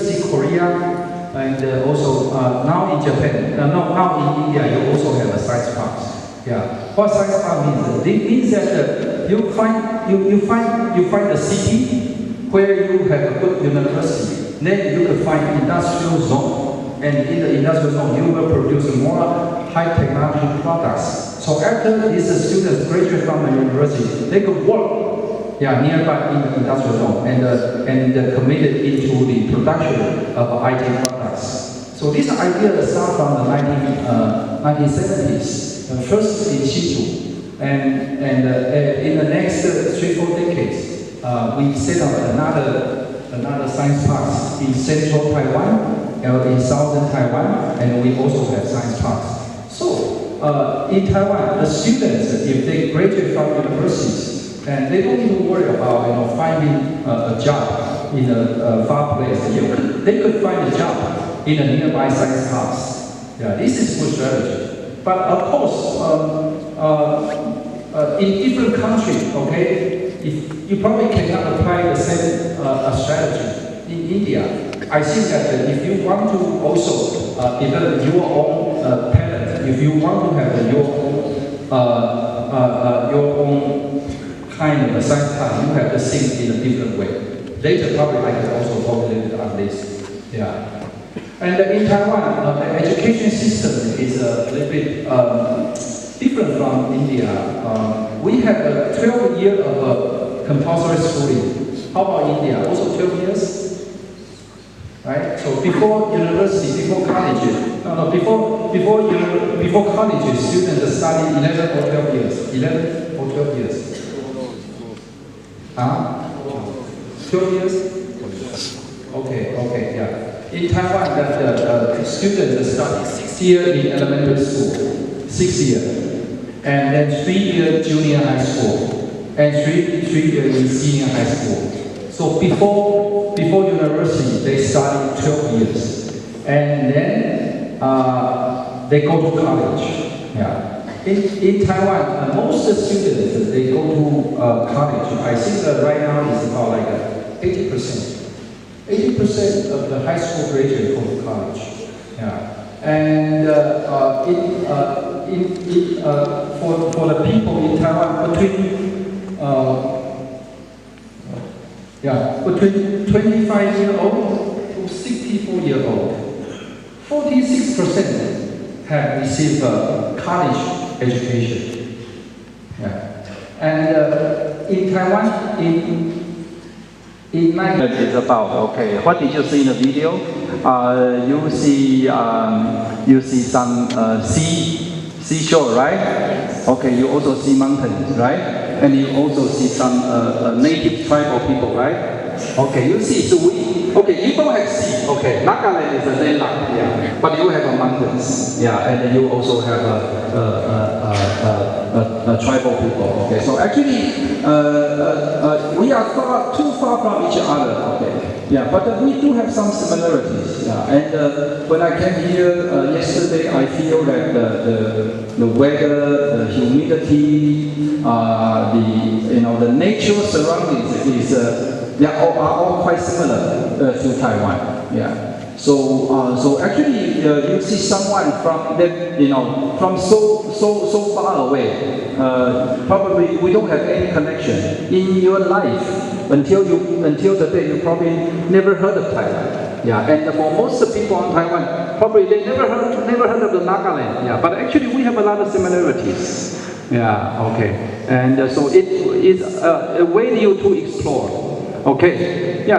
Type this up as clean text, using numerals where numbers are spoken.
University Korea, and also now in Japan, now in India, you also have a science park. Yeah. What science park means? It means that you find a city where you have a good university. Then you can find industrial zone, and in the industrial zone, you will produce more high technology products. So after these students graduate from the university, they could work, nearby in the industrial zone and committed into the production of IT products. So this idea starts from the 1970s. First in Hsinchu, and in the next 3-4 decades, we set up another science parks in central Taiwan, in southern Taiwan, and we also have science parks. So in Taiwan, the students, if they graduate from universities, and they don't need to worry about finding a job in a far place. They could find a job in a nearby science parks. Yeah, this is good strategy. But of course, in different countries, okay, if you probably cannot apply the same strategy. In India, I think that if you want to also develop your own talent, if you want to have your own kind of a science park, you have to think in a different way. Later, probably I can also talk a little bit on this. Yeah. And in Taiwan, the education system is a little bit different from India. We have a 12 years of compulsory schooling. How about India? Also 12 years? Right? So before university, before college, before college, students study 11 or 12 years. 11 or 12 years. 12 years? Okay, yeah. In Taiwan, the students study 6 years in elementary school, 6 years, and then 3 years junior high school, and 3 years in senior high school. So before university, they study 12 years, and then they go to college. Yeah. In Taiwan, most students they go to college. I think that right now it's about like 80%. 80% of the high school graduates go to college. Yeah. And for the people in Taiwan between 25 years old to 64 years old, 46% have received college education. Yeah. And in Taiwan, it's about, okay, what did you see in the video? You see some seashore, right? Okay, you also see mountains, right? And you also see some native tribal people, right? Okay, you see, so okay, you don't have sea, okay, Nagaland is a landlocked, yeah, but you have mountains, yeah, and you also have tribal people, okay, so actually, we are too far from each other, okay, yeah, but we do have some similarities, yeah, and when I came here yesterday, I feel that the weather, the humidity, the natural surroundings is they are all quite similar to Taiwan. Yeah. So actually, you see someone from that, from so far away. Probably we don't have any connection in your life until today. You probably never heard of Taiwan. Yeah. And for most people in Taiwan, probably they never heard of the Nagaland. Yeah. But actually, we have a lot of similarities. Yeah. Okay. And so it is a way you to explore. Okay, yeah.